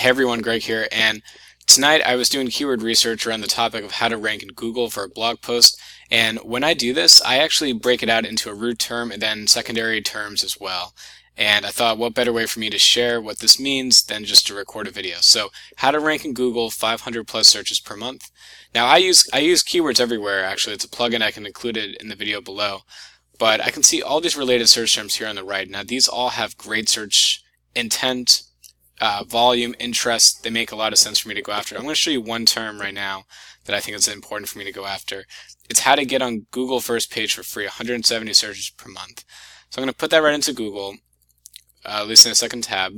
Hey everyone, Greg here, and tonight I was doing keyword research around the topic of how to rank in Google for a blog post, and when I do this, I actually break it out into a root term and then secondary terms as well. And I thought, what better way for me to share what this means than just to record a video. So, how to rank in Google 500 plus searches per month. Now, I use Keywords Everywhere, actually. It's a plugin. I can include it in the video below. But I can see all these related search terms here on the right. Now, these all have great search intent, volume, interest. They make a lot of sense for me to go after. I'm going to show you one term right now that I think is important for me to go after. It's how to get on Google first page for free, 170 searches per month. So I'm going to put that right into Google, at least in a second tab.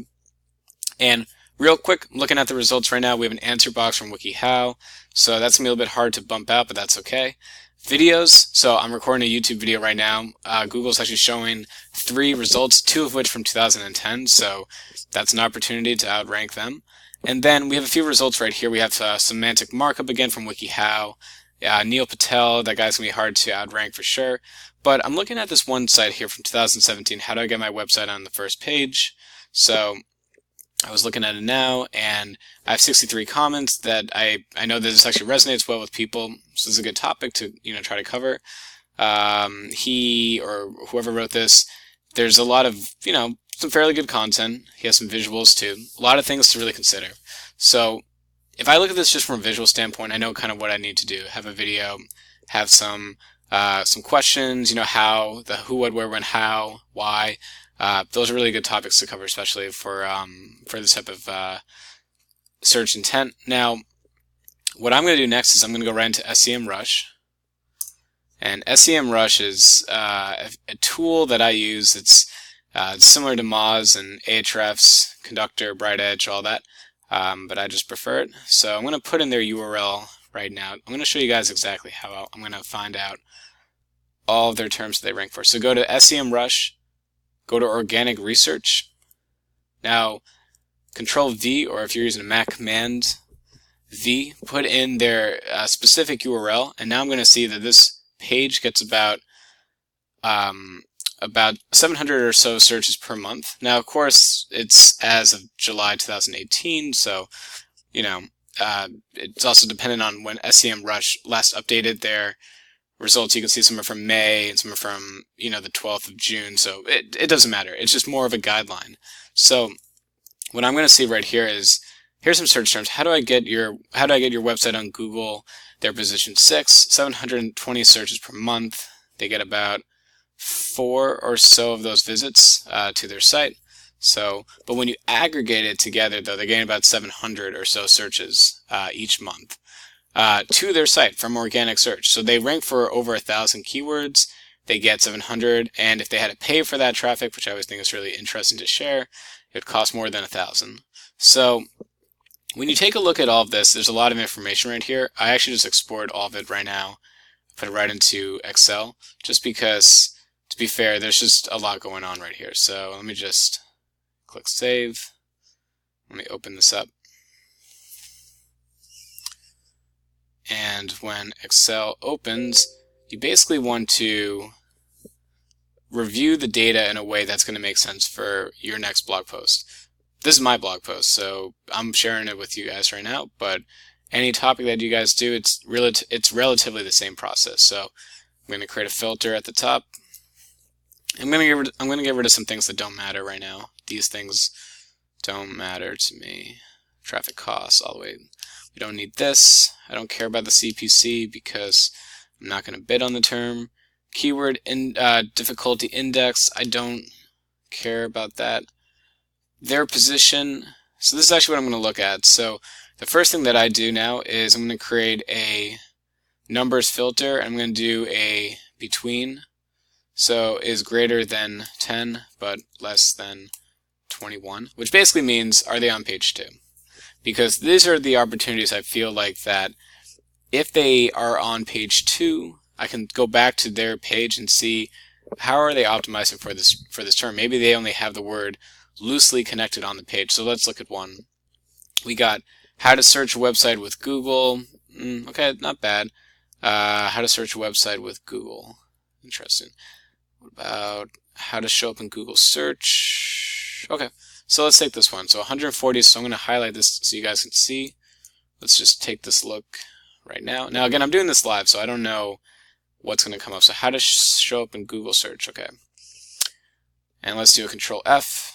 And real quick, I'm looking at the results right now. We have an answer box from WikiHow, so that's going to be a little bit hard to bump out, but that's okay. Videos, so I'm recording a YouTube video right now. Google's actually showing 3 results, 2 of which from 2010, so that's an opportunity to outrank them. And then we have a few results right here. We have semantic markup again from WikiHow. Neil Patel, that guy's going to be hard to outrank for sure. But I'm looking at this one site here from 2017, how do I get my website on the first page? So I was looking at it now, and I have 63 comments that I know that this actually resonates well with people, so this is a good topic to try to cover. He or whoever wrote this, there's a lot of some fairly good content. He has some visuals too, a lot of things to really consider. So if I look at this just from a visual standpoint, I know kind of what I need to do. Have a video, have some questions, how, the who, what, where, when, how, why. Those are really good topics to cover, especially for this type of search intent. Now, what I'm going to do next is I'm going to go right into SEMRush. And SEMRush is a tool that I use. It's similar to Moz and Ahrefs, Conductor, Bright Edge, all that. But I just prefer it. So I'm going to put in their URL right now. I'm going to show you guys exactly how I'm going to find out all of their terms that they rank for. So go to SEMRush. Go to Organic Research. Now, Control V, or if you're using a Mac, Command V, put in their specific URL, and now I'm going to see that this page gets about 700 or so searches per month. Now, of course, it's as of July 2018, so it's also dependent on when SEMRush last updated their results. You can see some are from May and some are from the 12th of June, so it doesn't matter. It's just more of a guideline. So what I'm going to see right here is, here's some search terms. How do I get your website on Google? They're position 6, 720 searches per month. They get about 4 or so of those visits to their site. So, but when you aggregate it together, though, they're getting about 700 or so searches each month. To their site from organic search. So they rank for over 1,000 keywords. They get 700, and if they had to pay for that traffic, which I always think is really interesting to share, it would cost more than 1,000. So when you take a look at all of this, there's a lot of information right here. I actually just export all of it right now, put it right into Excel, just because, to be fair, there's just a lot going on right here. So let me just click Save. Let me open this up. And when Excel opens, you basically want to review the data in a way that's going to make sense for your next blog post. This is my blog post, so I'm sharing it with you guys right now, but any topic that you guys do, it's relatively the same process. So I'm going to create a filter at the top. I'm going to get rid of some things that don't matter right now. These things don't matter to me. Traffic costs all the way. We don't need this. I don't care about the CPC because I'm not going to bid on the term. Keyword difficulty index, I don't care about that. Their position, so this is actually what I'm going to look at. So the first thing that I do now is I'm going to create a numbers filter. I'm going to do a between. So is greater than 10 but less than 21, which basically means, are they on page 2? Because these are the opportunities I feel like that if they are on page 2, I can go back to their page and see how are they optimizing for this term. Maybe they only have the word loosely connected on the page. So let's look at one. We got how to search a website with Google. Okay, not bad. How to search a website with Google. Interesting. What about how to show up in Google search? Okay, So let's take this one. So 140, so I'm going to highlight this so you guys can see. Let's just take this look right now. Now again, I'm doing this live, so I don't know what's going to come up. So how to show up in Google search, okay. And let's do a Control F.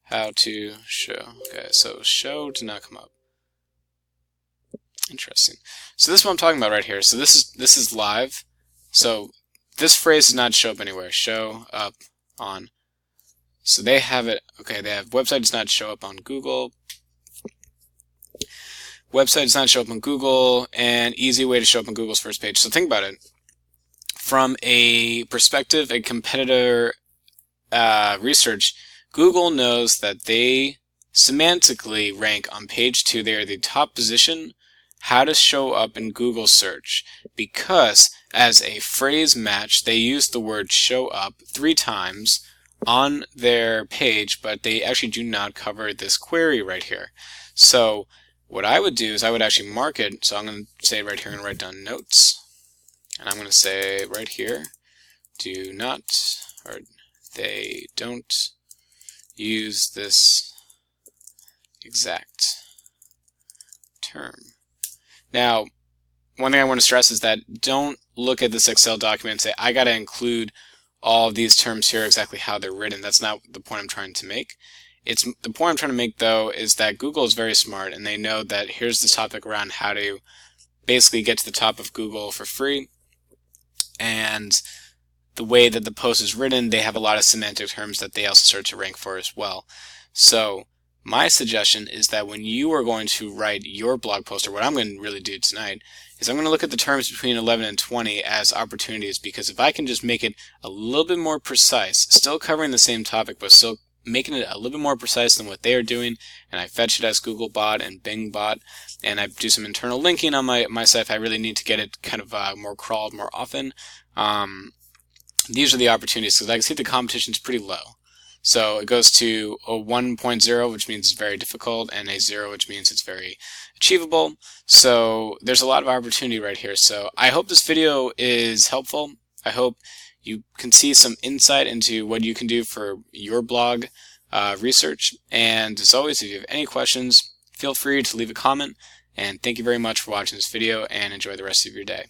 How to show. Okay, so show did not come up. Interesting. So this is what I'm talking about right here. So this is live. So this phrase does not show up anywhere. Show up on. So they have it. Okay, they have website does not show up on Google. Website does not show up on Google, and easy way to show up on Google's first page. So think about it. From a perspective, a competitor research, Google knows that they semantically rank on page 2. They are the top position. How to show up in Google search, because as a phrase match, they use the word show up 3 times on their page, but they actually do not cover this query right here. So what I would do is I would actually mark it. So I'm going to say right here, I'm going to write down notes, and I'm going to say right here, do not, or they don't use this exact term. Now, one thing I want to stress is that don't look at this Excel document and say, I got to include all of these terms here exactly how they're written. That's not the point I'm trying to make. The point I'm trying to make, though, is that Google is very smart, and they know that here's the topic around how to basically get to the top of Google for free. And the way that the post is written, they have a lot of semantic terms that they also start to rank for as well. So my suggestion is that when you are going to write your blog post, or what I'm going to really do tonight, is I'm going to look at the terms between 11 and 20 as opportunities, because if I can just make it a little bit more precise, still covering the same topic, but still making it a little bit more precise than what they are doing, and I fetch it as Googlebot and Bingbot, and I do some internal linking on my site if I really need to get it kind of more crawled more often. These are the opportunities, because I can see the competition is pretty low. So it goes to a 1.0, which means it's very difficult, and a 0, which means it's very achievable. So there's a lot of opportunity right here. So I hope this video is helpful. I hope you can see some insight into what you can do for your blog research. And as always, if you have any questions, feel free to leave a comment. And thank you very much for watching this video, and enjoy the rest of your day.